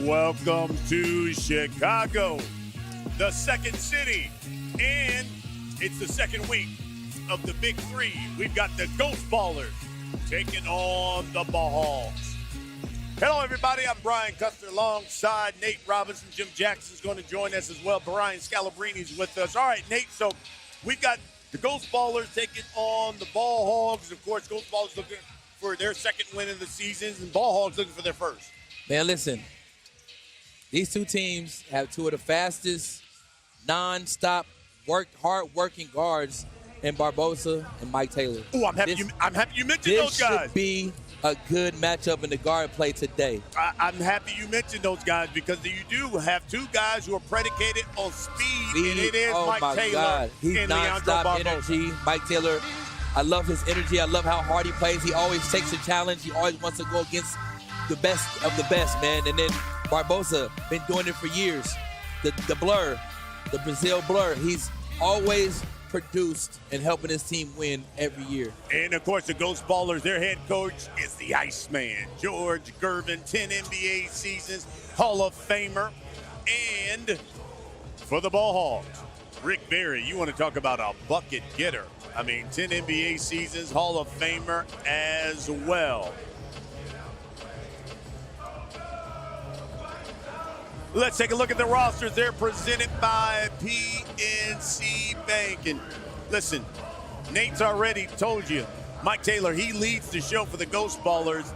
Welcome to Chicago, the second city, and it's the second week of the Big 3. We've got the Ghost Ballers taking on the Hogs. Hello, everybody. I'm Brian Custer alongside Nate Robinson. Jim Jackson's going to join us as well. Brian Scalabrini's with us. All right, Nate, so we've got the Ghost Ballers taking on the Ball Hogs. Of course, Ghost Ballers looking for their second win of the season, and Ball Hogs looking for their first. Man, listen. These two teams have two of the fastest, non-stop, hard-working guards in Barbosa and Mike Taylor. Oh, I'm happy you mentioned those guys. This should be a good matchup in the guard play today. I'm happy you mentioned those guys because you do have two guys who are predicated on speed, and it is Mike Taylor God. He's and Leandro non-stop Barbosa. energy. Mike Taylor, I love his energy. I love how hard he plays. He always takes a challenge. He always wants to go against the best of the best, man. And then Barbosa, been doing it for years. The blur, the Brazil blur. He's always produced and helping his team win every year. And, of course, the Ghost Ballers, their head coach is the Iceman, George Gervin, 10 NBA seasons, Hall of Famer. And for the Ball Hogs, Rick Barry, you want to talk about a bucket getter. I mean, 10 NBA seasons, Hall of Famer as well. Let's take a look at the rosters. They're presented by PNC Bank. And listen, Nate's already told you, Mike Taylor, he leads the show for the Ghost Ballers.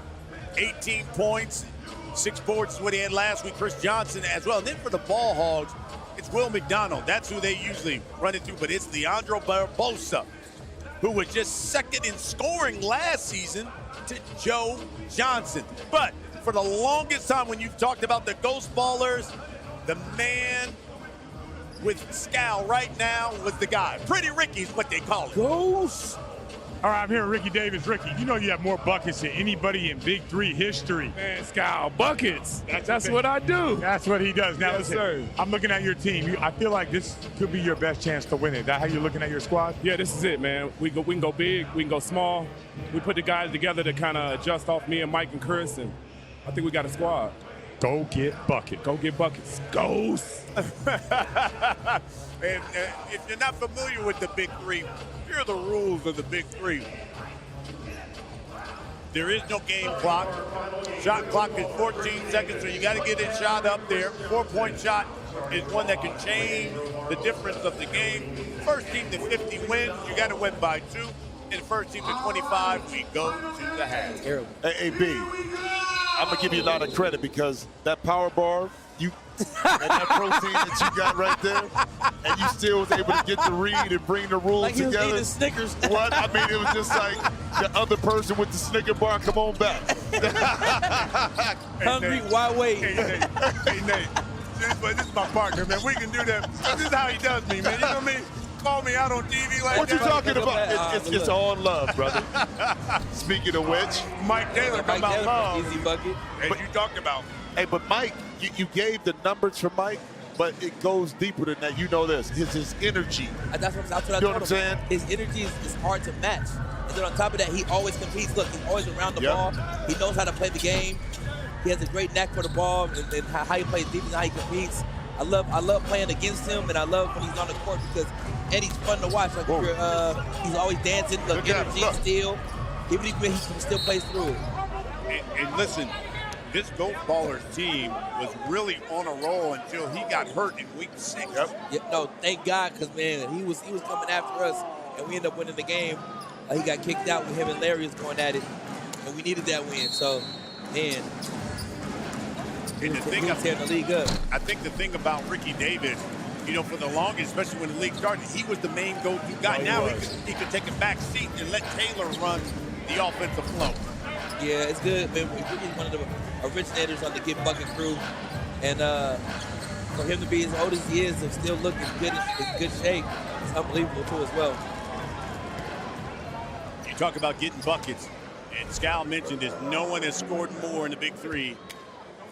18 points, 6 boards is what he had last week. Chris Johnson as well. And then for the Ball Hogs, it's Will McDonald. That's who they usually run into, but it's Leandro Barbosa, who was just second in scoring last season to Joe Johnson. But for the longest time when you've talked about the Ghost Ballers, the man with scowl right now was the guy. Pretty Ricky's what they call it. Ghost. All right, I'm here with Ricky Davis. Ricky, you know you have more buckets than anybody in Big 3 history. Man, Scowl, buckets. That's what I do. That's what he does. Now, Yes, listen, sir. I'm looking at your team. I feel like this could be your best chance to win it. Is that how you're looking at your squad? Yeah, this is it, man. We can go big, we can go small. We put the guys together to kind of adjust off me and Mike and Chris, and I think we got a squad. Go get bucket. Go get buckets. Ghost. And if you're not familiar with the Big 3, here are the rules of the Big 3. There is no game clock. Shot clock is 14 seconds, so you got to get it shot up there. 4-point shot is one that can change the difference of the game. First team to 50 wins. You got to win by 2. And first team to 25, we go to the half. Terrible. Hey, B, I'm going to give you a lot of credit because that power bar, and that protein that you got right there, and you still was able to get the read and bring the rules Like he was together. eating Snickers. What? I mean, it was just like the other person with the Snicker bar, come on back. Hungry, why wait? Hey, Nate. This is my partner, man. We can do that. This is how he does me, man. You know what I mean? Call me out on TV like What you that. talking about? It's all love, brother. Speaking of which. Mike Taylor come Mike out Taylor, love. easy bucket. As you talked about. Hey, but Mike, you gave the numbers for Mike, but it goes deeper than that. You know this. His energy. That's what I You know told what I'm him. saying? His energy is hard to match. And then on top of that, he always competes. Look, he's always around the Yep. ball. He knows how to play the game. He has a great knack for the ball and how he plays defense, how he competes. I love playing against him, and I love when he's on the court because and he's fun to watch. Like he's always dancing, Look at energy him, look. still. Even if he can still play through it. And listen, this Ghost Ballers team was really on a roll until he got hurt in week 6. Yeah, no, thank God, because man, he was coming after us, and we ended up winning the game. He got kicked out with him and Larry was going at it, and we needed that win. So, man, And the thing he's tearing the league up. I think the thing about Ricky Davis, you know, for the longest, especially when the league started, he was the main go-to guy. Now he could take a back seat and let Taylor run the offensive flow. Yeah, it's good. Man, Ricky's one of the originators on the Get Bucket crew, and for him to be as old as he is and still look in good shape, it's unbelievable too as well. You talk about getting buckets, and Scal mentioned this. No one has scored more in the Big 3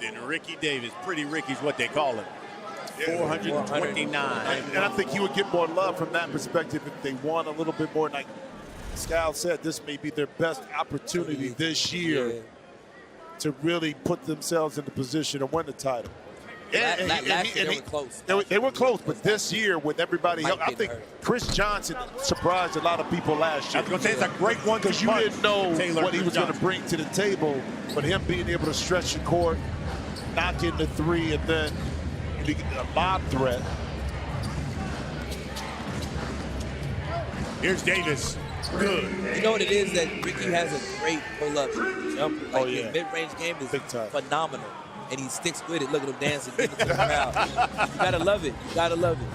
than Ricky Davis. Pretty Ricky's what they call it. 429. And I think he would get more love from that perspective if they won a little bit more. Like Scal said, this may be their best opportunity this year to really put themselves in the position to win the title. Last year they were close. They were close, but this year with everybody else, I think Chris Johnson surprised a lot of people last year. I was going to say it's a great one because you didn't know what he was going to bring to the table, but him being able to stretch the court, knock in the three, and then a lob threat. Here's Davis. Good. You know what it is that Ricky has a great pull-up jumper. Like yeah. his mid-range game is Big time. phenomenal, and he sticks with it. Look at him dancing, giving it to the crowd. You gotta love it. You gotta love it.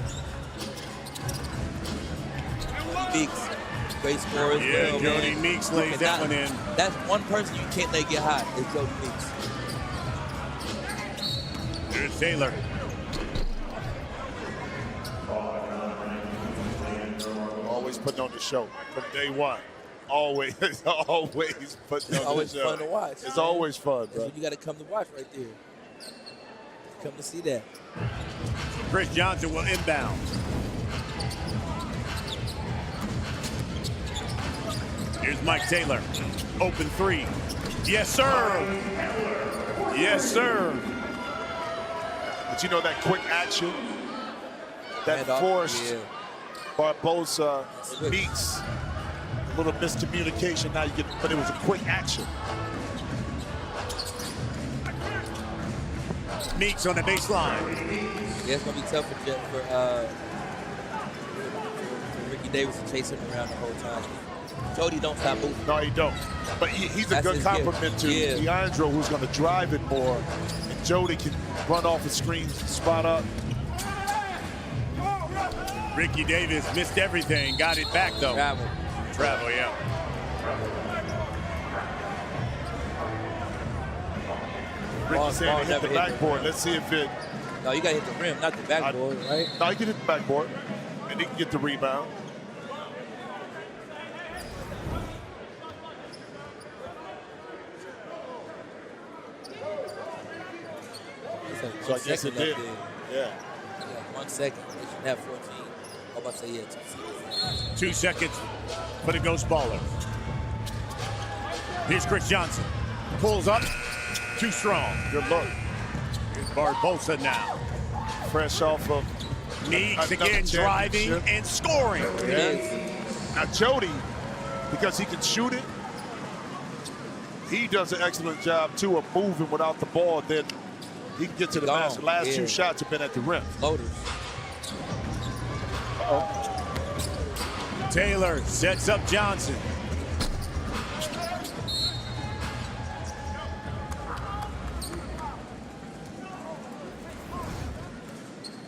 Meeks, great scorer as well. Jody man. Meeks lays that one in. That's one person you can't let get hot. Is Jody Meeks. Here's Taylor. Always putting on the show from day one. Always putting on Always the show. fun to watch. It's man. always fun, bro. You got to come to watch right there. Come to see that. Chris Johnson will inbound. Here's Mike Taylor. Open three. Yes, sir. Yes, sir. But you know that quick action, that Handoff, forced yeah. Barbosa Meeks, a little miscommunication. Now you get, but it was a quick action. Meeks on the baseline. Yeah, it's gonna be tough for Ricky Davis to chase him around the whole time. Jody don't stop moving. No, he don't. But he's a That's good his compliment gift. to Yeah. Leandro, who's going to drive it more, and Jody can run off the screen, spot up. Ricky Davis missed everything. Got it back, though. Travel, yeah. Ricky saying he hit the backboard. Let's see if it... No, you got to hit the rim, not the backboard, right? No, he can hit the backboard, and he can get the rebound. So I guess it did. Yeah. 1 second. They should have 14. I'm about to say, yeah, 2 seconds. 2 seconds for the Ghost Baller. Here's Chris Johnson. Pulls up. Too strong. Good look. Here's Barbosa now. Fresh off of Meeks again driving and scoring. Now Jody, because he can shoot it, he does an excellent job too of moving without the ball. Then he can get to the basket. Last 2 shots have been at the rim. Floaters. Taylor sets up Johnson.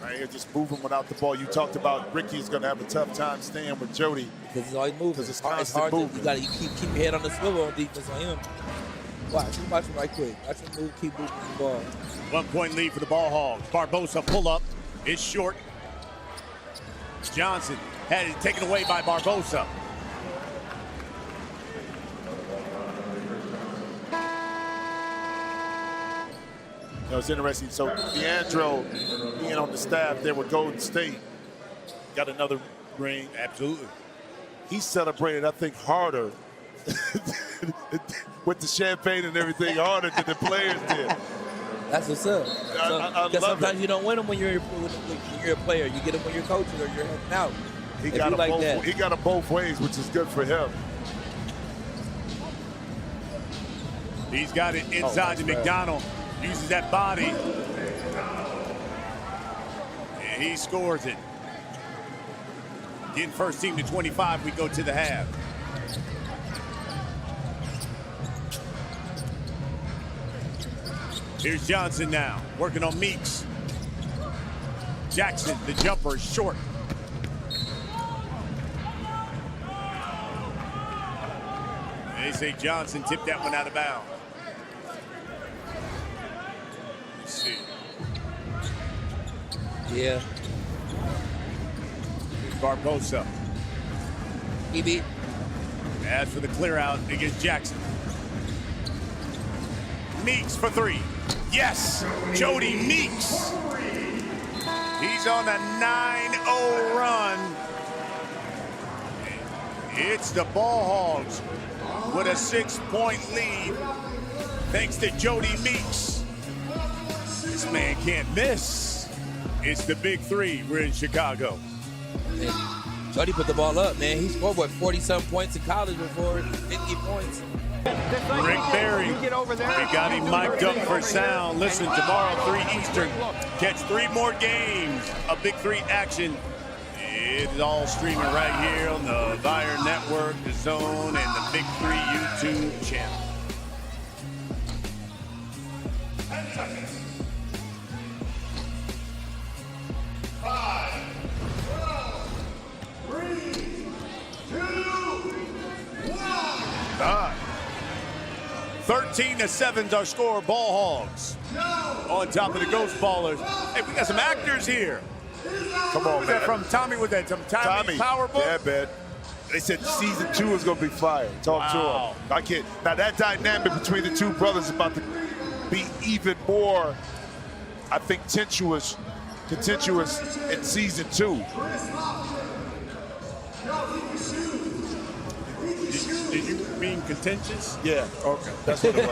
Right here, just moving without the ball. You talked about Ricky's going to have a tough time staying with Jody. Because he's always moving. Because it's It's constant hard movement. you got to keep your head on the swivel on defense on him. Watch him right quick. Watch him move, keep moving the ball. 1 point lead for the Ball Hogs. Barbosa pull up. It's short. Johnson had it taken away by Barbosa. You know, it's interesting. So Leandro being on the staff there with Golden State got another ring. Absolutely. He celebrated, I think, harder with the champagne and everything, harder than the players did. That's what's up. I Because love sometimes it. you don't win them when you're a player. You get them when you're coaching or you're helping out. He If got you it like both. that. He got it both ways, which is good for him. He's got it inside to McDonald. Uses that body. And he scores it. Getting first team to 25, we go to the half. Here's Johnson now, working on Meeks. Jackson, the jumper is short. They say Johnson tipped that one out of bounds. Let's see. Yeah. Here's Barbosa. He beat. As for the clear out against Jackson. Meeks for three. Yes, Jody Meeks. He's on a 9-0 run. It's the Ball Hogs with a 6-point lead thanks to Jody Meeks. This man can't miss. It's the Big 3. We're in Chicago. Man, Jody put the ball up, man. He scored, 40-something points in college before, 50 points. Rick Barry, we got him mic'd up for sound. Listen, tomorrow, 3 Eastern, catch 3 more games of Big 3 action. It's all streaming right here on the Vire Network, The Zone, and the Big 3 YouTube channel. Ah. 13-7's our score. Ball Hogs on top of the Ghost Ballers. Hey, we got some actors here. Come on, man. From Tommy with that, some Tommy Power Book. Yeah, man. They said season 2 is going to be fire. Talk to him. I can't. Now, that dynamic between the two brothers is about to be even more, I think, contentious in season 2. Did you mean contentious? Yeah. Okay. That's what it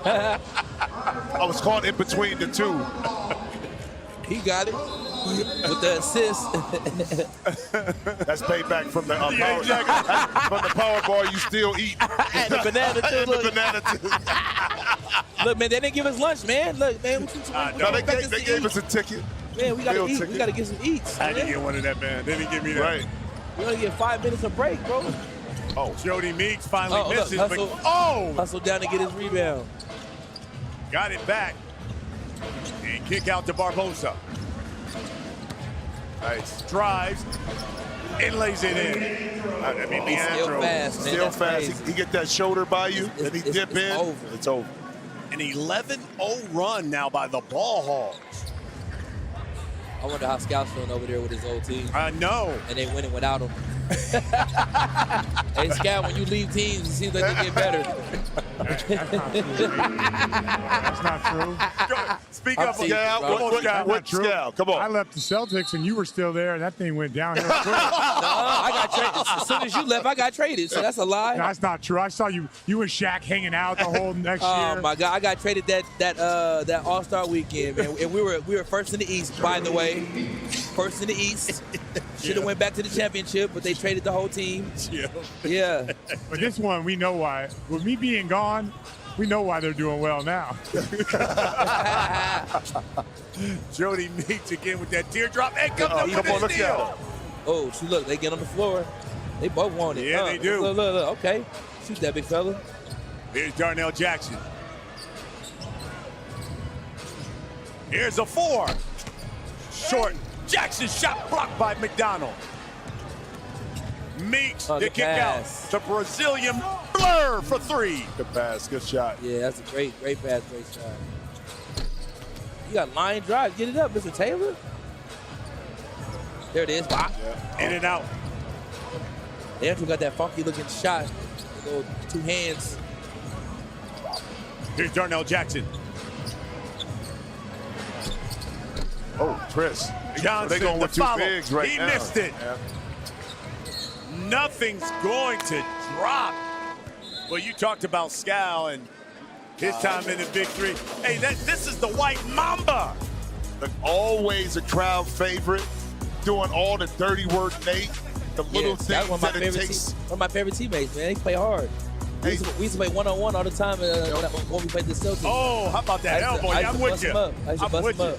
was. I was caught in between the two. He got it with the assist. That's payback from the Yeah, exactly. from the power bar you still eat. And the banana too. And the Look. banana too. Look, man, they didn't give us lunch, man. Look, man, No, they gave us a ticket. Man, we gotta Meal eat. ticket. We gotta get some eats. I didn't Man. get one of that, man. They didn't give me that. Right. We only get 5 minutes of break, bro. Oh, Jody Meeks finally Look, misses. hustle, but, hustle down to get his rebound. got it back. And kick out to Barbosa. Nice. Drives and lays it in. I mean, He's still Leandro. fast, man. Still That's fast. crazy. He get that shoulder by you, and he dip in. Over. It's over. An 11-0 run now by the Ball Hogs. I wonder how Scout's feeling over there with his old team. I know. And they winning without him. Hey, Scout, when you leave teams, it seems like they get better. That's not true. Speak I'm up. teasing, Scal, bro. what Scal? Come I on. left the Celtics and you were still there, and that thing went downhill quick. I got traded. As soon as you left, I got traded. So that's a lie. That's not true. I saw you and Shaq hanging out the whole next year. Oh my God! I got traded that All-Star weekend, man. And we were first in the East, by the way. First in the East. Should have went back to the championship, but they traded the whole team. Yeah. But this one, we know why. With me being gone, we know why they're doing well now. Jody Meeks again with that teardrop. Hey, come Come on, the look steal. at him. Oh, see, look, they get on the floor. They both want it. Yeah, they do. Look. Okay. Shoot that big fella. Here's Darnell Jackson. Here's a 4. Short. Jackson shot blocked by McDonald. Meeks, Oh, the the kick pass. out. The Brazilian blur for 3. Good pass. Good shot. Yeah, that's a great pass, great shot. You got line drive. Get it up, Mr. Taylor. There it is. Wow. In and out. Leandro got that funky looking shot. With those 2 hands. Here's Darnell Jackson. Oh, Chris. Johnson, They're going with the 2 follow. bigs right He now. missed it. Yeah. Nothing's going to drop. Well, you talked about Scal and his time in the Big 3. Hey, this is the White Mamba. Like, always a crowd favorite, doing all the dirty work, Nate. The little That's things one of that it takes. one of my favorite teammates, man. They play hard. We used to play one-on-one all the time when we played the Celtics. Oh, how about that elbow? I used I'm to with bust you. him up. I used to I'm bust with him you. up.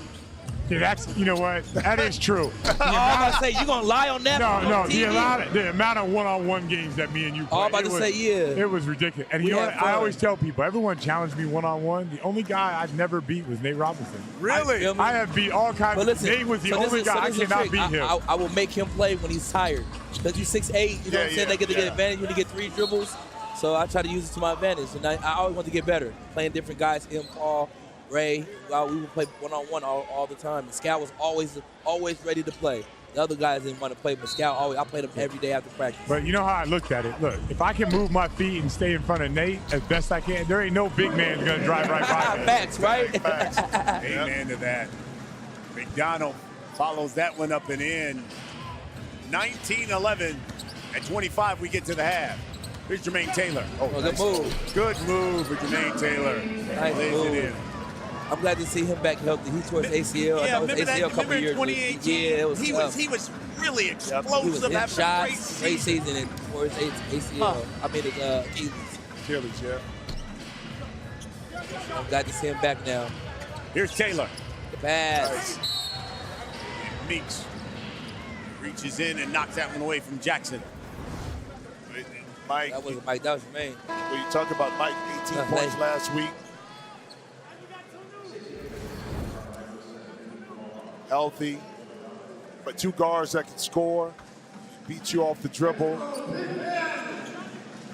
Yeah, that's, you know what? That is true. I'm about to say, you gonna lie on that? No, on TV? the amount of one-on-one games that me and you played. Oh, I'm about to say, yeah. It was ridiculous. And We you know had what? I fun. always tell people, everyone challenged me one-on-one. The only guy I've never beat was Nate Robinson. Really? I have beat all kinds But of. listen, Nate was the so this only is- guy. so I this is a cannot trick. beat him. I will make him play when he's tired. Because he's 6'8", you know what I'm saying? They get to get advantage when you get 3 dribbles. So I try to use it to my advantage. And I always want to get better. Playing different guys, him, Paul, Ray. We would play one-on-one all the time. And Scout was always ready to play. The other guys didn't want to play, but Scout I played him every day after practice. But you know how I looked at it? Look, if I can move my feet and stay in front of Nate as best I can, there ain't no big man going to drive right by me. Facts, right? Facts. Amen to that. McDonald follows that one up and in. 19-11 at 25, we get to the half. Here's Jermaine Taylor. Oh, good move. Good move for Jermaine Taylor. Nice Lays move. it in. I'm glad to see him back healthy. He tore his ACL. Yeah, I know his ACL a couple years. 2018? Yeah, it was he tough. was really He was explosive hitting after a great shots, season. great season, and tore his ACL. I mean, his Achilles. Achilles, yeah. I'm glad to see him back now. Here's Taylor. The pass. Meeks reaches in and knocks that one away from Jackson. Mike, That was Mike. That was Jermaine. when you talk about Mike, 18 points last week. Healthy, but 2 guards that can score, beat you off the dribble.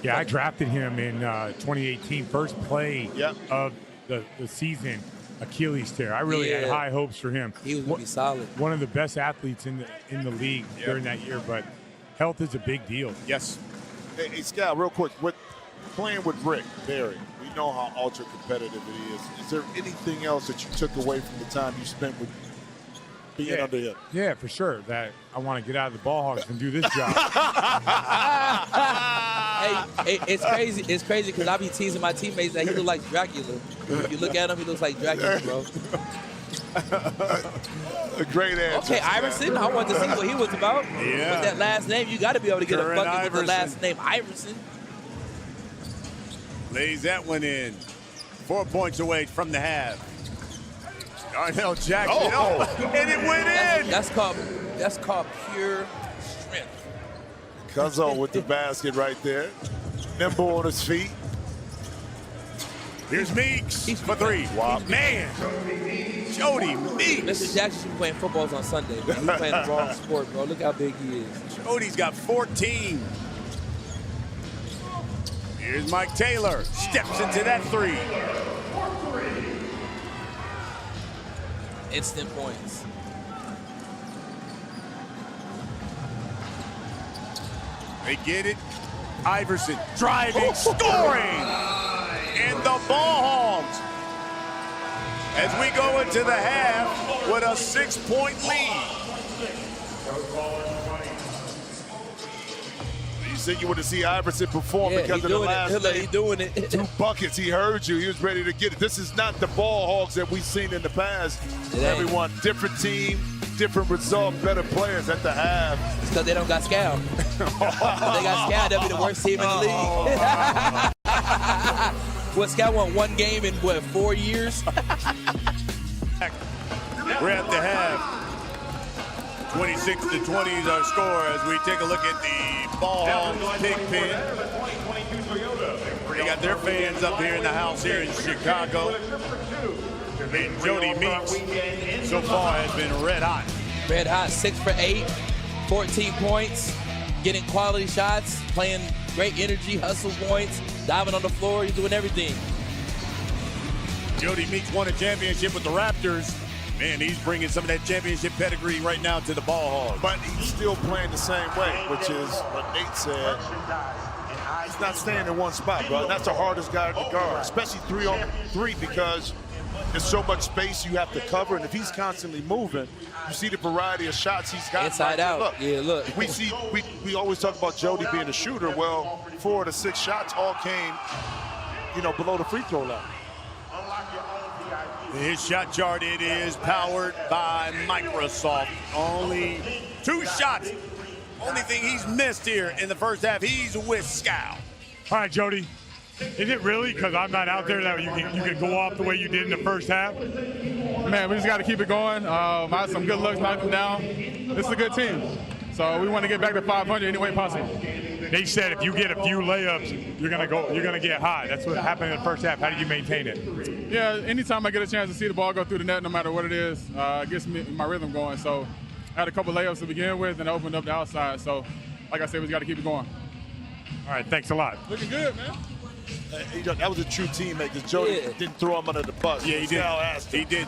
Yeah, I drafted him in 2018, first play Yep. of the season, Achilles tear. I really had high hopes for him. He was going to be solid. One of the best athletes in the league during that year, but health is a big deal. Yes. Hey, Scal, real quick, with playing with Rick Barry, we know how ultra competitive it is. Is there anything else that you took away from the time you spent with being under him? Yeah, for sure. That I want to get out of the ball hogs and do this job. Hey, it's crazy. It's crazy because I be teasing my teammates that he look like Dracula. If you look at him, he looks like Dracula, bro. A great answer. Okay, Iverson. I wanted to see what he was about. Yeah. With that last name, you got to be able to get Curran a bucket with the Iverson. last name Iverson. Lays that one in. 4 points away from the half. Darnell Jackson. Oh, and it went in. That's called pure strength. Cuzzo with the basket right there. Nimble on his feet. Here's Meeks for 3. Wow. Man, Jody Meeks. Mr. Jackson should be playing footballs on Sunday. Man. He's playing the wrong sport, bro. Look how big he is. Jody's got 14. Here's Mike Taylor. Steps into that 3. Instant points. They get it. Iverson driving, scoring. And the ball hogs. As we go into the half with a 6-point lead. You said you want to see Iverson perform because of the last He's doing it. 2 buckets. He heard you. He was ready to get it. This is not the ball hogs that we've seen in the past. Everyone, different team, different result, better players at the half. It's because they don't got Scal. If they got Scal, they'll be the worst team in the league. Well, Scal won 1 game in, 4 years? We're at the half. 26-20 is our score as we take a look at the ball hogs pig pen. They got their fans up here in the house here in Chicago. And Jody Meeks so far has been red hot. Red hot, 6 for 8, 14 points, getting quality shots, playing great energy, hustle points, diving on the floor. He's doing everything. Jody Meeks won a championship with the Raptors. Man, he's bringing some of that championship pedigree right now to the ball hogs. But he's still playing the same way, which is what Nate said. He's not staying in one spot, bro. And that's the hardest guy to guard, especially 3-on-3, because there's so much space you have to cover. And if he's constantly moving, you see the variety of shots he's got. Inside out. Look, Yeah, look. we always talk about Jody being a shooter. Well, 4 of the 6 shots all came, below the free throw line. His shot chart, it is powered by Microsoft. Only 2 shots. Only thing he's missed here in the first half, he's with Scal. All right, Jody. Is it really because I'm not out there that you can go off the way you did in the first half? Man, we just got to keep it going. I had some good looks, knocked them down. This is a good team. So we want to get back to 500 any way possible. They said if you get a few layups, you're gonna get hot. That's what happened in the first half. How did you maintain it? Yeah, anytime I get a chance to see the ball go through the net, no matter what it is, it gets me my rhythm going. So I had a couple layups to begin with, and I opened up the outside. So, like I said, we just got to keep it going. All right, thanks a lot. Looking good, man. That was a true teammate because Jody didn't throw him under the bus. Yeah, he did. He did.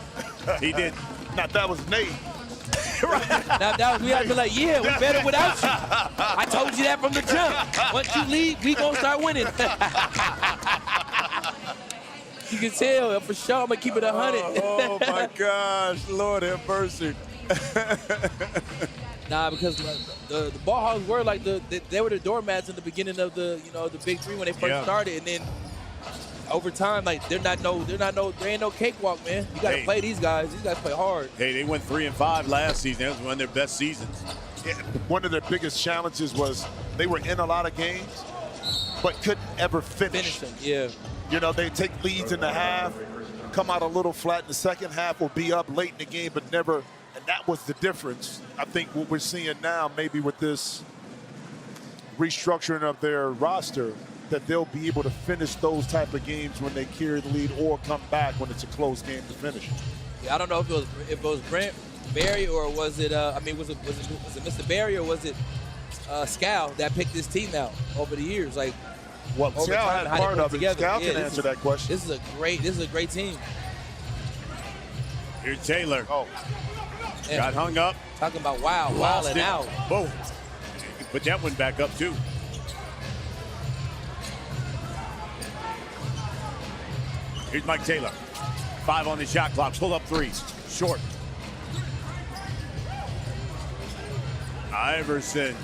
He did. Not that was Nate. Now that was, we have to be like, yeah, we're better without you. I told you that from the jump. Once you leave, we gonna start winning. You can tell for sure. I'm gonna keep it 100. Oh my gosh, Lord have mercy. Nah, because the ball hogs were like they were the doormats in the beginning of the the Big 3 when they first started, and then over time, like there ain't no cakewalk, man. You got to play these guys. These guys play hard. Hey, they went 3-5 last season. That was one of their best seasons. Yeah, one of their biggest challenges was they were in a lot of games, but couldn't ever finish. Them, yeah. You know, they take leads in the half, come out a little flat in the second half, or be up late in the game, but never. And that was the difference. I think what we're seeing now, maybe with this restructuring of their roster, that they'll be able to finish those type of games when they carry the lead or come back when it's a close game to finish. Yeah, I don't know if it was Brent Barry or was it was it Mr. Barry or was it Scal that picked this team out over the years? Like, well, Scal had part of it. Scal can answer that question. This is a great team. Here's Taylor. Oh, got hung up. Talking about wilding out. Boom. Put that one back up too. Here's Mike Taylor. 5 on the shot clock. Pull up threes. Short. Iverson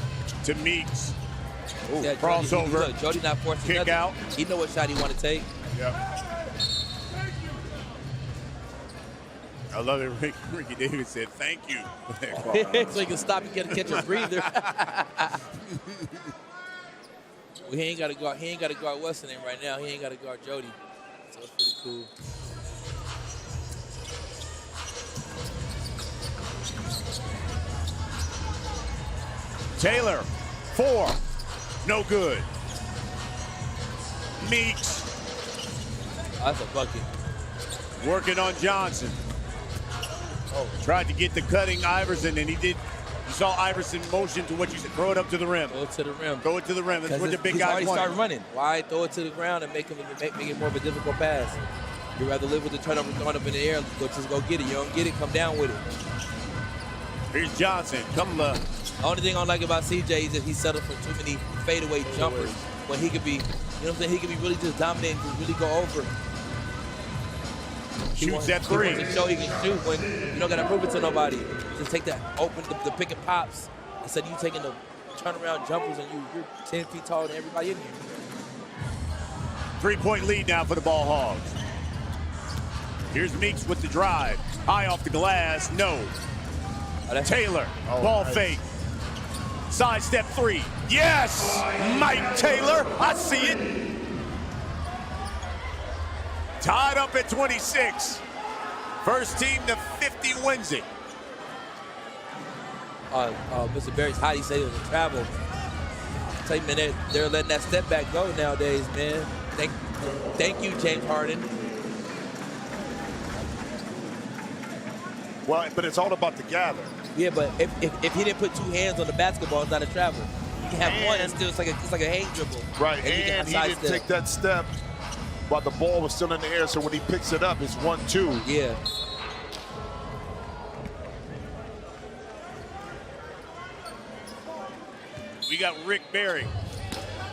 to Meeks. Ooh, yeah, crossover. Jody not forcing kick nothing. out. He know what shot he want to take. Yep. I love it. Ricky Davis said, "Thank you." So he can stop and catch a breather. Well, he ain't got to guard. He ain't got to guard Weston right now. He ain't got to guard Jody. So it's pretty cool. Taylor, 4, no good. Meeks. That's a bucket. Working on Johnson. Oh, tried to get the cutting Iverson, and he did. You saw Iverson motion to what you said, throw it up to the rim. Throw it to the rim. Throw it to the rim. That's what the big guy already started running. Why throw it to the ground and make it more of a difficult pass? You'd rather live with the turnover throwing up in the air. Just go get it. You don't get it, come down with it. Here's Johnson. Come The only thing I don't like about CJ is that he settled for too many fadeaway jumpers when he could be, you know what I'm saying? He could be really just dominating, just really go over. Shoots that 3. He wants to show he can shoot when you don't got to prove it to nobody. Just take that open, the pick and pops, instead of you taking the turnaround jumpers and you're 10 feet taller than everybody in here. 3-point lead now for the Ball Hogs. Here's Meeks with the drive. High off the glass, no. Taylor, ball fake. Sidestep 3. Yes! Mike Taylor, I see it. Tied up at 26. First team to 50 wins it. Mr. Barry's hot. He said it was a travel. Tell you, man, they're letting that step back go nowadays, man. Thank you, James Harden. well, but it's all about the gather. Yeah, but if he didn't put 2 hands on the basketball, it's not a travel. You can have one, and still it's like a hang dribble. Right, and he didn't take that step while the ball was still in the air, so when he picks it up, it's 1-2. Yeah. We got Rick Barry,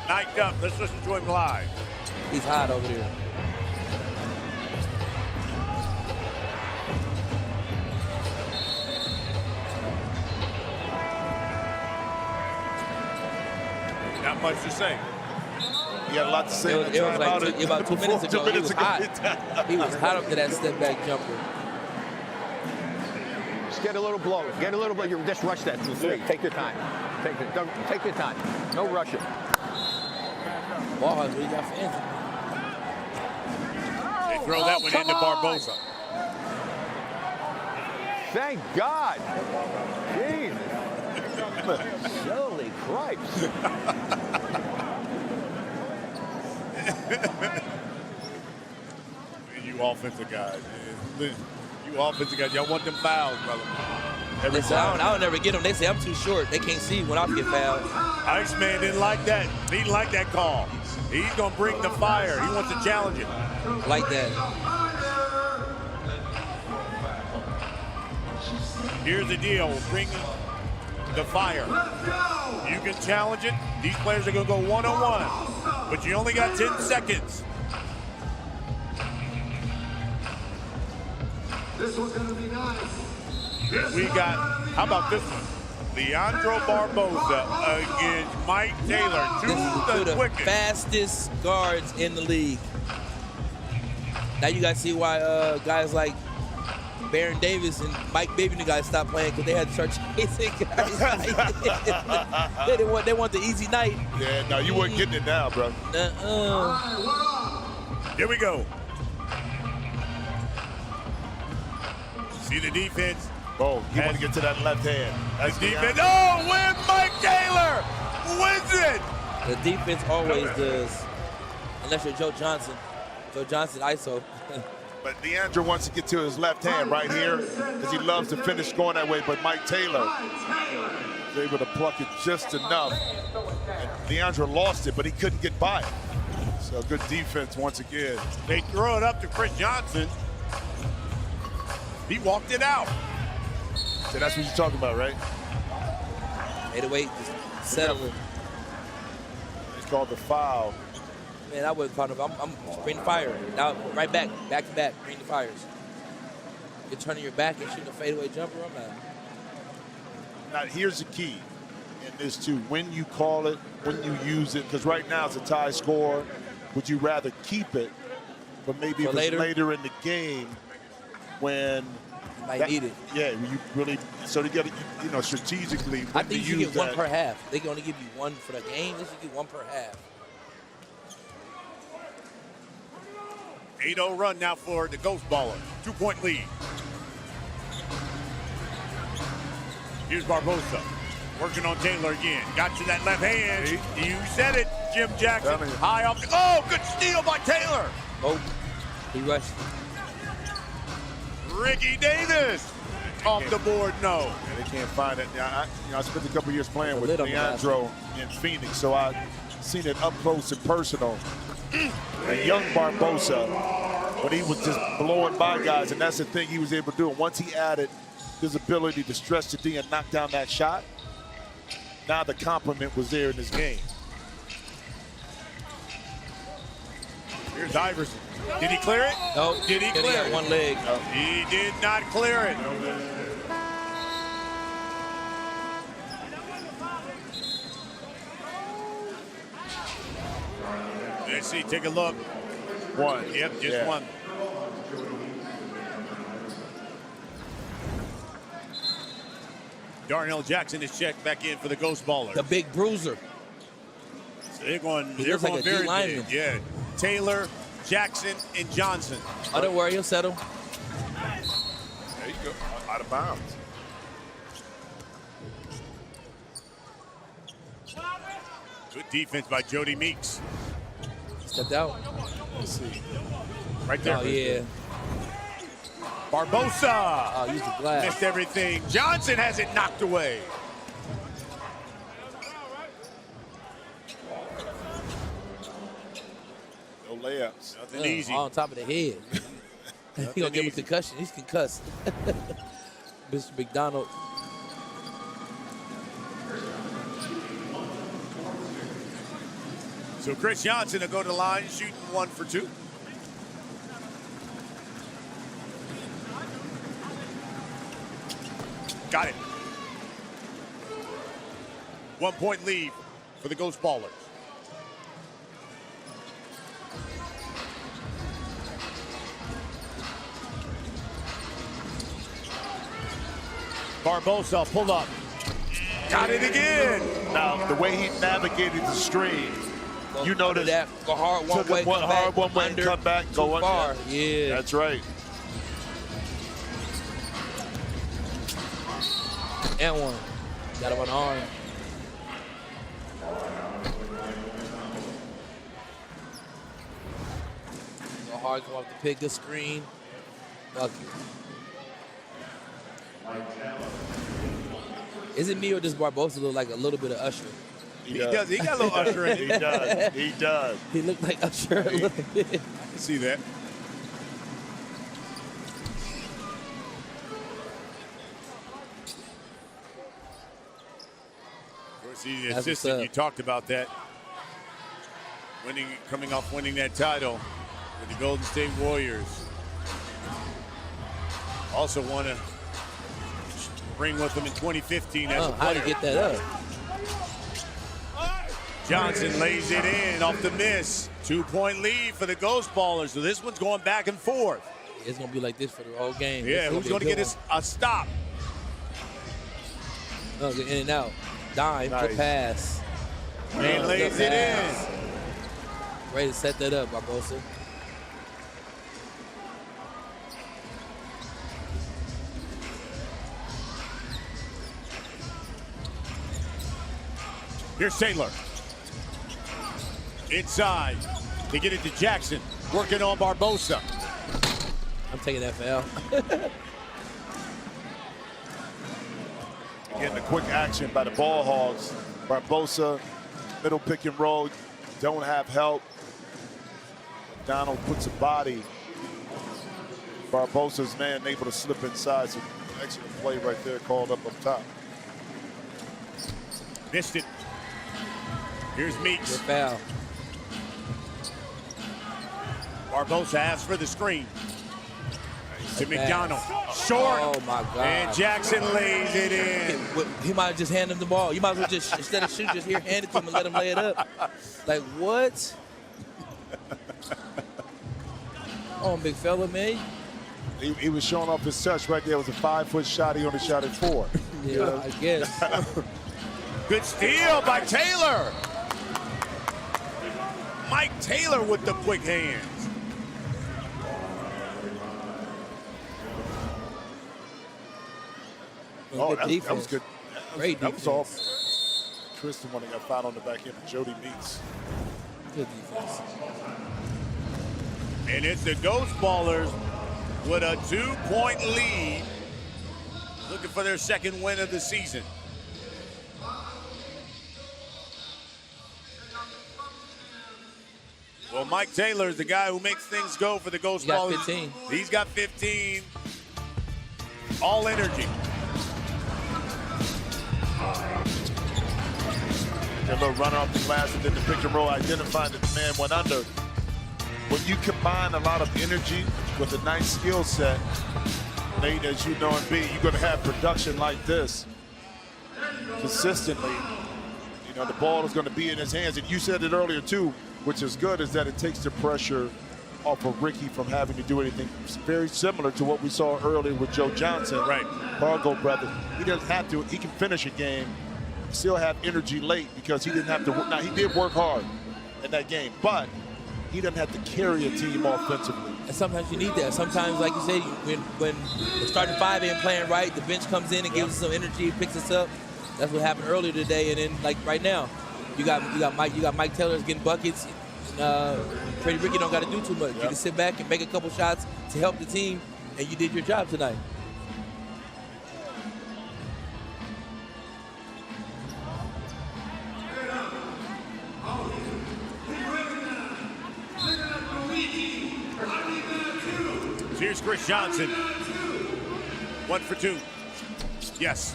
mic'd up. Let's listen to him live. He's hot over there. Not much to say. He had a lot to say. It was like about 2 minutes ago. He was hot. He was hot up to that step back jumper. Just get a little blow. Get a little blow. You just rush that to 3. Take your time. Take your time. No rush it. Ball Hogs really got fans. They throw that one into Barbosa. Thank God. Jesus. Holy Christ. You offensive guys, man. You offensive guys, y'all want them fouls, brother. Every time. I don't never get them. They say I'm too short. They can't see when I get fouled. Iceman didn't like that. He didn't like that call. He's going to bring the fire. He wants to challenge it. Like that. Here's the deal. We'll bring the fire. You can challenge it. These players are going to go one-on-one. But you only got 10 seconds. This one's going to be nice. We got, how about this one? Leandro Barbosa against Mike Taylor. This is the quickest. fastest guards in the league. Now you guys see why guys like Baron Davis and Mike Bibby guys stopped playing because they had to start chasing guys. they want the easy night. Yeah, no, you weren't getting it now, bro. Here we go. See the defense. Oh, you want to get to that left hand. That's Defense. Oh, win Mike Taylor wins it. The defense always does, unless you're Joe Johnson. Joe Johnson ISO. But Leandro wants to get to his left hand right here because he loves to finish going that way. But Mike Taylor was able to pluck it just enough. And Leandro lost it, but he couldn't get by it. So good defense once again. They throw it up to Chris Johnson. He walked it out. So that's what you're talking about, right? 808, just settle it. It's called the foul. Man, I wouldn't call him. I'm bringing fire. Now, right back to back, bring the fires. You're turning your back and shooting a fadeaway jumper. I'm not. Now, here's the key in this, too. When you call it, when you use it, because right now it's a tie score. Would you rather keep it, but maybe if it's later in the game when you might need it? Yeah, you really. So you got to, strategically. I think you should get one per half. They can only give you one for the game. They should get one per half. 8-0 run now for the Ghost Baller. 2-point lead. Here's Barbosa. Working on Taylor again. Got to that left hand. You said it, Jim Jackson. High off the. Oh, good steal by Taylor. Oh, he rushed. Ricky Davis. Off the board, no. Yeah, they can't find it. I spent a couple years playing with Leandro in Phoenix, so I've seen it up close and personal. A young Barbosa, when he was just blowing by guys, and that's the thing he was able to do. And once he added his ability to stretch the D and knock down that shot, now the compliment was there in this game. Here's Iverson. Did he clear it? No. Did he clear it? One leg. No. He did not clear it. Let's see, take a look. One. Yep, just one. Darnell Jackson is checked back in for the Ghost Baller. The big bruiser. So they're going like a very D-lineman. big. Yeah. Taylor, Jackson, and Johnson. Oh, don't worry, he'll settle. There you go. Out of bounds. Good defense by Jody Meeks. Stepped out. Let's see. Right there. Oh, yeah. Barbosa. Oh, use the glass. Missed everything. Johnson has it knocked away. No layups. Nothing easy. On top of the head. He gonna give him a concussion. He's concussed. Mr. McDonald. So Chris Johnson will go to the line, shooting 1 for 2. Got it. 1 point lead for the Ghost Ballers. Barbosa pulled up. Got it again. Now, the way he navigated the stream, you noticed that go hard one way, one way, come back, go far. Yeah, that's right. And one. Got him on the arm. Go hard, come off the pick, good screen. Lucky. Is it me or does Barbosa look like a little bit of Usher? He does. He got a little Usher in it. He does. He does. He looked like Usher a little bit. I can see that. Of course, he's the assistant. You talked about that. Coming off winning that title with the Golden State Warriors. Also won a ring with him in 2015 as a How player. to get that up? Johnson lays it in off the miss. 2-point lead for the Ghost Ballers. So this one's going back and forth. It's going to be like this for the whole game. Yeah, who's going to get us a stop? No, get in and out. Dime, good pass. And lays it in. Ready to set that up, Barbosa. Here's Taylor. Inside. They get it to Jackson. Working on Barbosa. I'm taking that foul. Getting the quick action by the ball hogs. Barbosa, middle pick and roll. Don't have help. Donald puts a body. Barbosa's man able to slip inside. So excellent play right there called up top. Missed it. Here's Meeks. Good foul. Barbosa asks for the screen. To McDonald. Short. Oh, my God. And Jackson lays it in. He might have just handed him the ball. You might as well just, instead of shoot, just here, hand it to him and let him lay it up. Like, what? Oh, big fella, man. He was showing off his touch right there. It was a 5-foot shot. He only shot at 4. Yeah, I guess. Good steal by Taylor. Mike Taylor with the quick hands. Oh, that was good. Great that defense. was all. Tristan when he got fouled on the back end. Jody Meeks. Good defense. And it's the Ghost Ballers with a 2-point lead. Looking for their second win of the season. Well, Mike Taylor is the guy who makes things go for the Ghost Ballers. He got 15. He's got 15. All energy. A little runner off the glass and then the pick and roll, identifying that the man went under. When you combine a lot of energy with a nice skill set, Nate, as you know and B, you're going to have production like this consistently. You know, the ball is going to be in his hands. And you said it earlier, too, which is good, is that it takes the pressure off of Ricky from having to do anything. It's very similar to what we saw earlier with Joe Johnson. Right. Bargo brothers. He doesn't have to. He can finish a game, still have energy late because he didn't have to work. Now, he did work hard in that game, but he doesn't have to carry a team offensively. And sometimes you need that. Sometimes, like you said, when the starting five ain't playing right, the bench comes in and gives us some energy, picks us up. That's what happened earlier today. And then, like right now, you got Mike Taylor's getting buckets. Pretty Ricky don't got to do too much. You can sit back and make a couple shots to help the team, and you did your job tonight. Here's Chris Johnson. 1 for 2. Yes.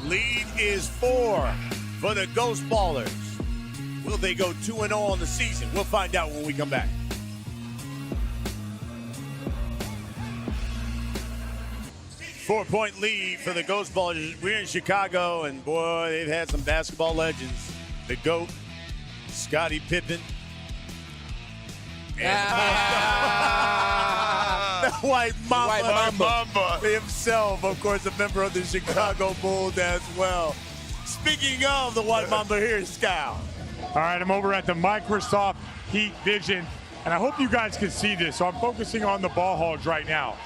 Lead is 4 for the Ghost Ballers. Will they go 2-0 on the season? We'll find out when we come back. Four-point lead for the Ghost Ballers. We're in Chicago, and boy, they've had some basketball legends. The GOAT, Scottie Pippen. And the White Mamba himself, of course, a member of the Chicago Bulls as well. Speaking of the White Mamba, here's Scal. All right, I'm over at the Microsoft Heat Vision, and I hope you guys can see this. So I'm focusing on the ball hogs right now.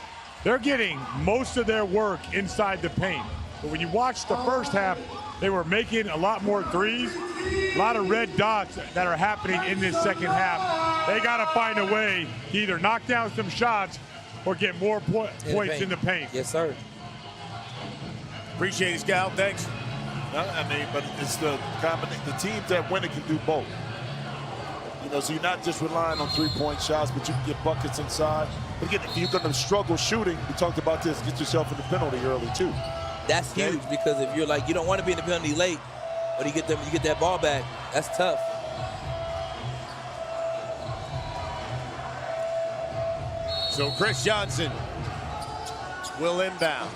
They're getting most of their work inside the paint. But when you watch the first half, they were making a lot more threes, a lot of red dots that are happening in this second half. They got to find a way to either knock down some shots or get more points in the paint. Yes, sir. Appreciate it, Scal. Thanks. No, I mean, but it's the combination. The teams that win it can do both. You know, so you're not just relying on three-point shots, but you can get buckets inside. But again, if you're going to struggle shooting, we talked about this, get yourself in the penalty early too. That's huge because if you're like, you don't want to be in the penalty late, but you get that ball back, that's tough. So Chris Johnson will inbound.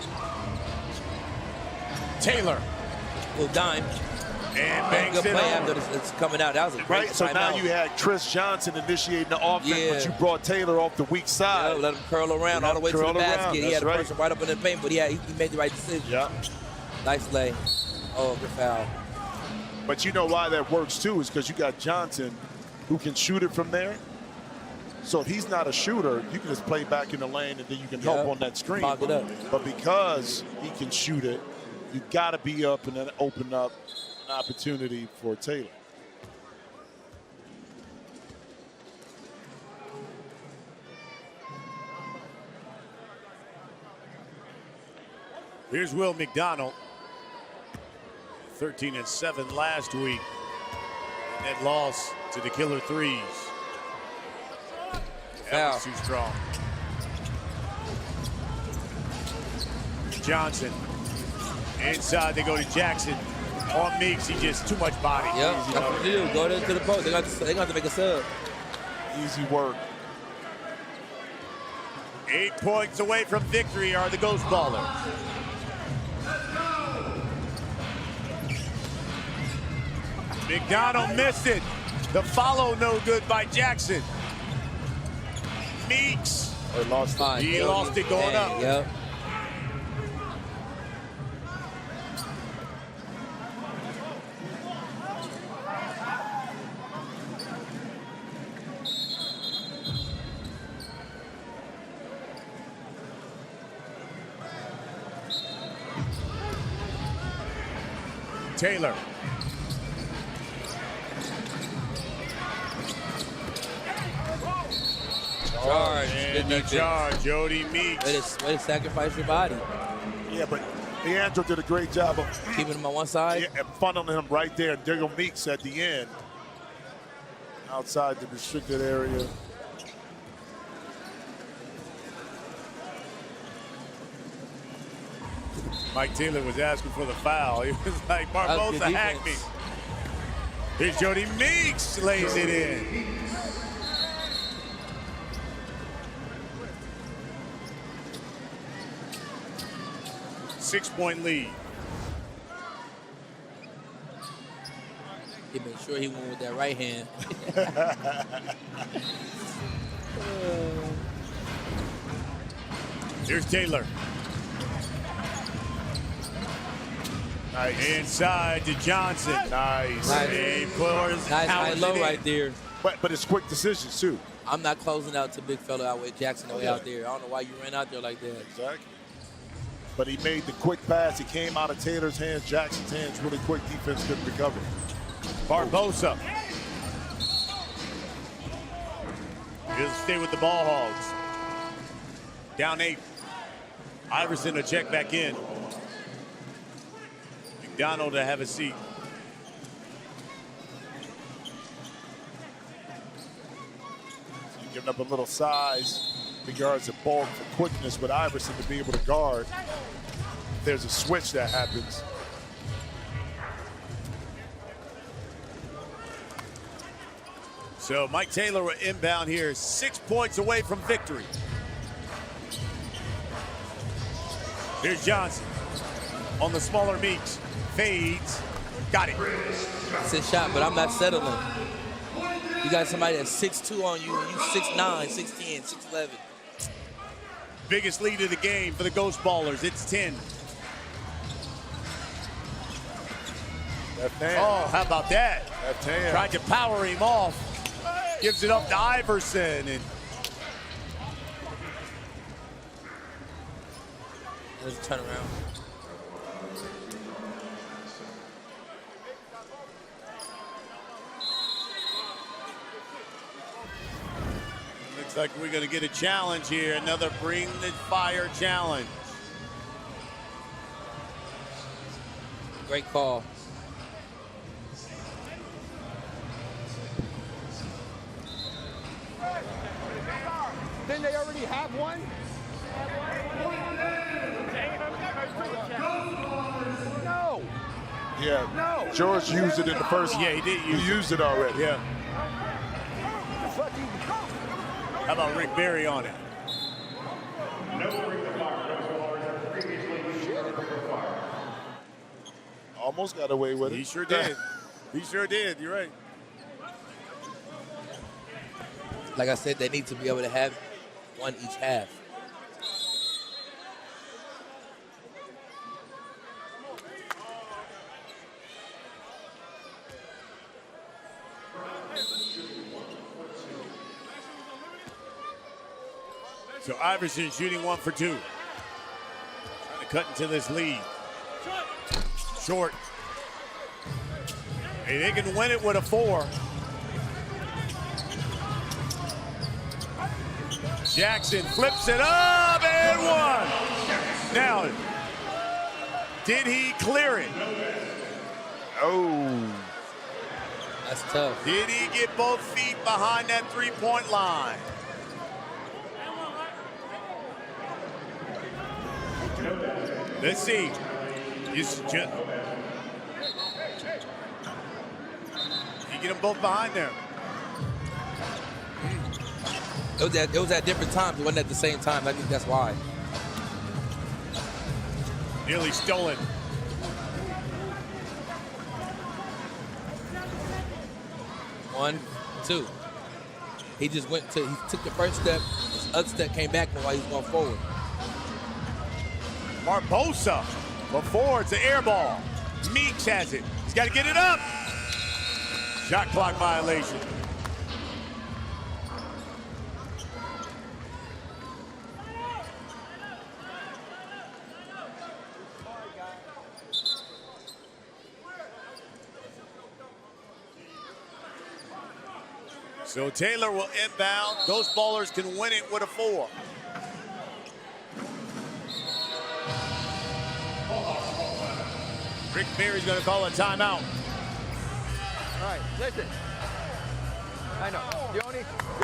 Taylor. Little dime. And banks good it play home. after it's coming out. That was a great So now timeout. you had Chris Johnson initiating the offense, but you brought Taylor off the weak side. Yeah, let him curl around all the way to the basket. He had a person right up in the paint, but he made the right decision. Yeah. Nice lay. Oh, good foul. But you know why that works too is because you got Johnson who can shoot it from there. So if he's not a shooter, you can just play back in the lane and then you can help on that screen. Lock it up. But because he can shoot it, you got to be up and then open up an opportunity for Taylor. Here's Will McDonald. 13-7 last week. And that loss to the killer threes. That was too strong. Johnson. Inside they go to Jackson. On Meeks, he just too much body. Yep, that's what they do. Go to the post. They got to make a sub. Easy work. 8 points away from victory are the Ghost Ballers. McDonald missed it. The follow no good by Jackson. Meeks. He lost it. He lost it going up. Yep. Taylor. Charge. And the charge, Jody Meeks. Way to sacrifice your body. Yeah, but Leandro did a great job of keeping him on one side. Yeah, and funneling him right there. And Diggle Meeks at the end, outside the restricted area. Mike Taylor was asking for the foul. He was like, Barbosa hacked me. Here's Jody Meeks, lays it in. Six-point lead. He made sure he went with that right hand. Here's Taylor. Nice. Inside to Johnson. Nice. He pours Nice high low right there. But it's quick decisions too. I'm not closing out to big fella out with Jackson way out there. I don't know why you ran out there like that. Exactly. But he made the quick pass. It came out of Taylor's hands, Jackson's hands, really quick. Defense couldn't recover. Barbosa. He'll stay with the ball Hogs. Down 8. Iverson to check back in. McDonald to have a seat. So you're giving up a little size. The guards are bulk for quickness with Iverson to be able to guard. There's a switch that happens. So Mike Taylor will inbound here, 6 points away from victory. Here's Johnson on the smaller Meeks. Fades. Got it. It's his shot, but I'm not settling. You got somebody that's 6'2 on you, and you 6'9, 6'10, 6'11. Biggest lead of the game for the Ghost Ballers. It's 10. Left hand. Oh, how about that? Left hand. Tried to power him off. Gives it up to Iverson. And there's a turnaround. looks like we're going to get a challenge here. Another Bring the Fire challenge. Great call. Didn't they already have one? No. Yeah. No. George used it in the first. Yeah, he did use He used it already. Yeah. How about Rick Barry on it? Almost got away with it. He sure did. He sure did. You're right. Like I said, they need to be able to have one each half. So Iverson shooting 1 for 2. Trying to cut into this lead. Short. Hey, they can win it with a 4. Jackson flips it up and 1. Now, did he clear it? Oh. That's tough. Did he get both feet behind that three-point line? Let's see. You get them both behind there. It was at different times. It wasn't at the same time. I think that's why. Nearly stolen. One, two. He just went to, he took the first step, his other step came back while he was going forward. Barbosa before it's an air ball. Meeks has it. He's got to get it up. Shot clock violation. So Taylor will inbound. Those ballers can win it with a 4. Rick Barry's going to call a timeout. All right, listen. I know. The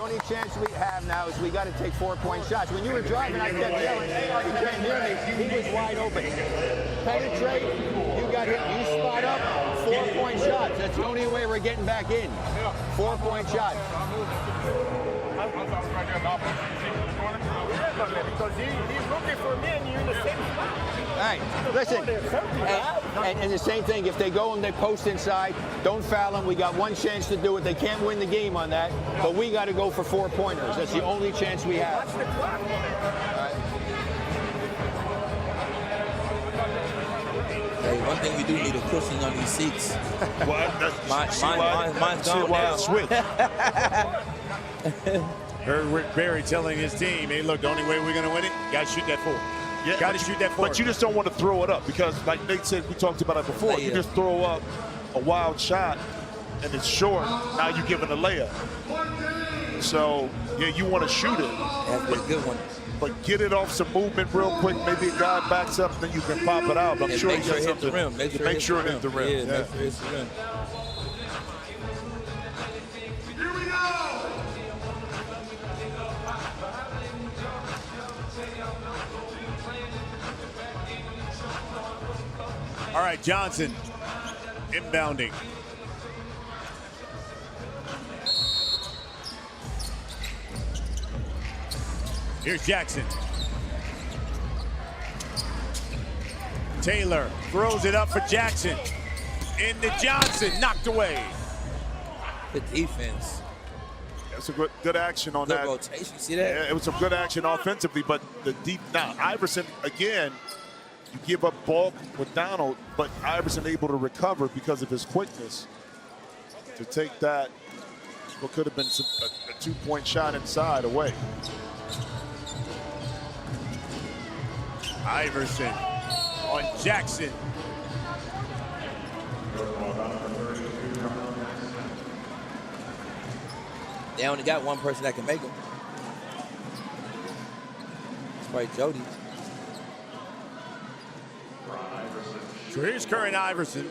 only chance we have now is we got to take 4-point shots. When you were driving, I kept yelling, you can't hear me. He was wide open. Penetrate, you got hit, you spot up, 4-point shots. That's the only way we're getting back in. 4-point shots. Because he's looking for me and you're in the same spot. All right, listen, and the same thing, if they go and they post inside, don't foul them. We got one chance to do it. They can't win the game on that, but we got to go for 4-pointers. That's the only chance we have. Watch the clock. Hey, one thing we do need a cushion on these seats. Mine's gone now. Switch. Heard Rick Barry telling his team, hey, look, the only way we're going to win it, got to shoot that 4. Yeah, got to shoot that 4. But you just don't want to throw it up because, like Nate said, we talked about it before. You just throw up a wild shot and it's short. Now you're giving a layup. So, yeah, you want to shoot it. That's a good one. But get it off some movement real quick. Maybe a guy backs up, then you can pop it out. I'm sure make sure it hits the rim. Make sure it hits the rim. Yeah, make sure it hits the rim. All right, Johnson inbounding. Here's Jackson. Taylor throws it up for Jackson. Into Johnson, knocked away. Good defense. That's a good action on that. Rotation, see that? Yeah, it was some good action offensively, but the deep. Now, Iverson, again, you give up bulk with Donald, but Iverson able to recover because of his quickness to take that, what could have been a 2-point shot inside away. Iverson on Jackson. They only got one person that can make them. It's probably Jody. So here's current Iverson.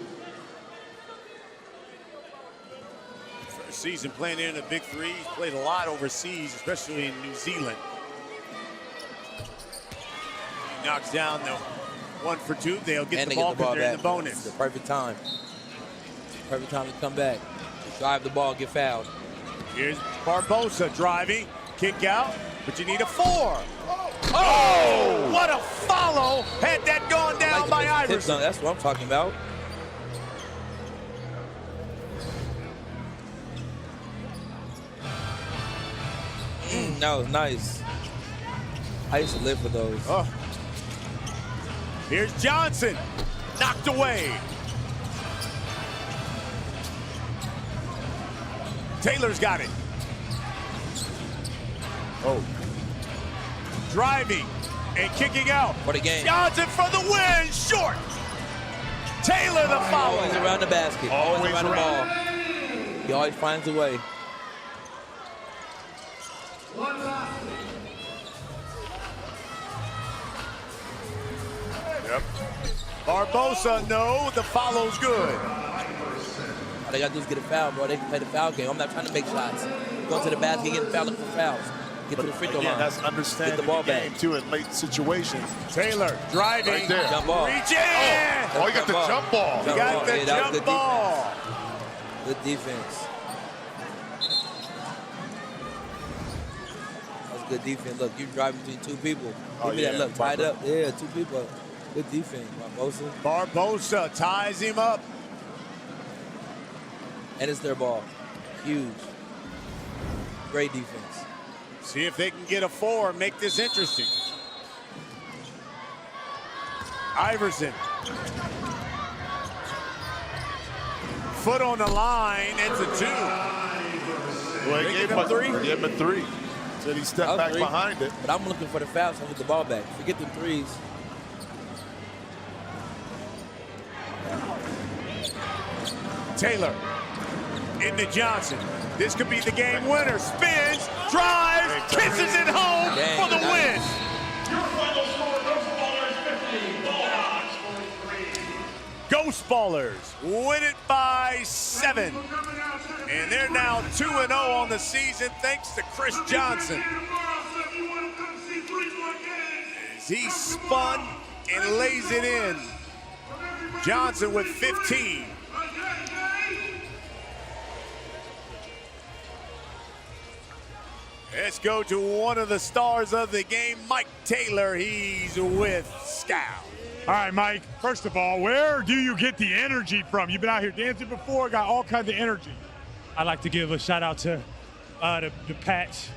First season playing in the Big 3. He's played a lot overseas, especially in New Zealand. He knocks down the 1 for 2. They'll get the ball because they're in the bonus. It's the perfect time. Perfect time to come back. Drive the ball, get fouled. Here's Barbosa driving, kick out, but you need a 4. Oh, what a follow. Had that gone down by Iverson. That's what I'm talking about. That was nice. I used to live for those. Oh. Here's Johnson. Knocked away. Taylor's got it. Oh. Driving and kicking out. What a game. Johnson for the win. Short. Taylor the foul. Always around the basket. Always around the ball. He always finds a way. Yep. Barbosa, no, the follow's good. All they got to do is get a foul, bro. They can play the foul game. I'm not trying to make shots. Go to the basket, get a foul, look for fouls. Get to the free throw line. That's understanding Get the ball game, back. too, in late situations. Taylor driving. Right there. Jump ball. Reach in. Oh, he got the jump ball. He got the jump ball. Good defense. That's good defense. Look, you're driving between two people. Give me that look. Tied up. Yeah, two people. Good defense, Barbosa. Barbosa ties him up. And it's their ball. Huge. Great defense. See if they can get a 4 and make this interesting. Iverson. Foot on the line. It's a 2. Well, he gave him a 3. He gave him a 3. Said he stepped back behind it. But I'm looking for the foul so I get the ball back. Forget them threes. Taylor into Johnson. This could be the game winner. Spins, drives, kisses it home for the win. Ghost Ballers win it by 7. And they're now 2-0 on the season thanks to Chris Johnson. As he spun and lays it in. Johnson with 15. Let's go to one of the stars of the game, Mike Taylor. He's with Scout. All right, Mike, first of all, where do you get the energy from? You've been out here dancing before, got all kinds of energy. I'd like to give a shout out to the patch,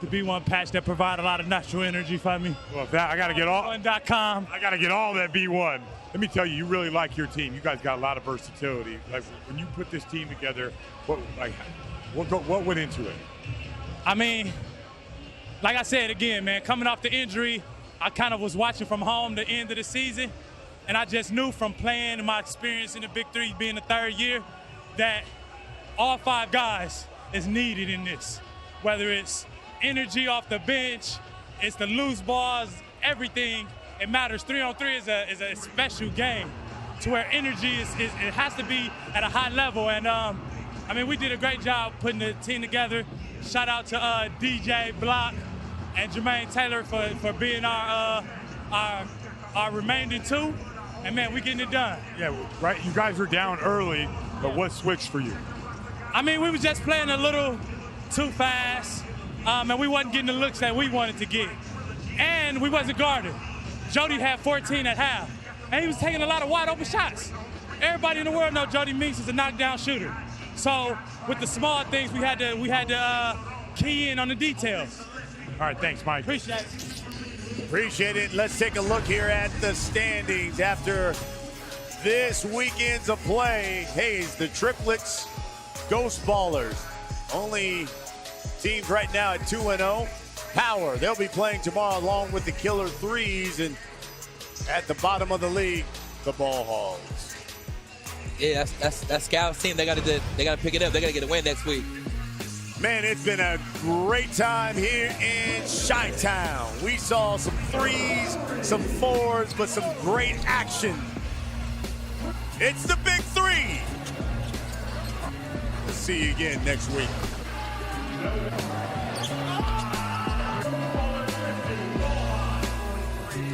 the B1 patch that provide a lot of natural energy for me. Well, I got to get all. B1.com. I got to get all that B1. Let me tell you, you really like your team. You guys got a lot of versatility. Like when you put this team together, what went into it? I mean, like I said again, man, coming off the injury, I kind of was watching from home the end of the season, and I just knew from playing and my experience in the Big 3 being the 3rd year that all 5 guys is needed in this. Whether it's energy off the bench, it's the loose balls, everything, it matters. 3-on-3 is a special game to where energy it has to be at a high level. And I mean, we did a great job putting the team together. Shout out to DJ Block and Jermaine Taylor for being our remaining 2. And man, we getting it done. Yeah, right. You guys were down early, but what switched for you? I mean, we was just playing a little too fast, and we wasn't getting the looks that we wanted to get. And we wasn't guarded. Jody had 14 at half, and he was taking a lot of wide open shots. Everybody in the world knows Jody Meeks is a knockdown shooter. So with the small things, we had to key in on the details. All right, thanks, Mike. Appreciate it. Appreciate it. Let's take a look here at the standings after this weekend's of play. Hayes, the Triplets, Ghost Ballers, only teams right now at 2-0. Power, they'll be playing tomorrow along with the Killer Threes, and at the bottom of the league, the Ball Hogs. Yeah, that's Scout's team. They got to pick it up. They got to get a win next week. Man, it's been a great time here in Chi-Town. We saw some 3s, some 4s, but some great action. It's the Big 3. We'll see you again next week.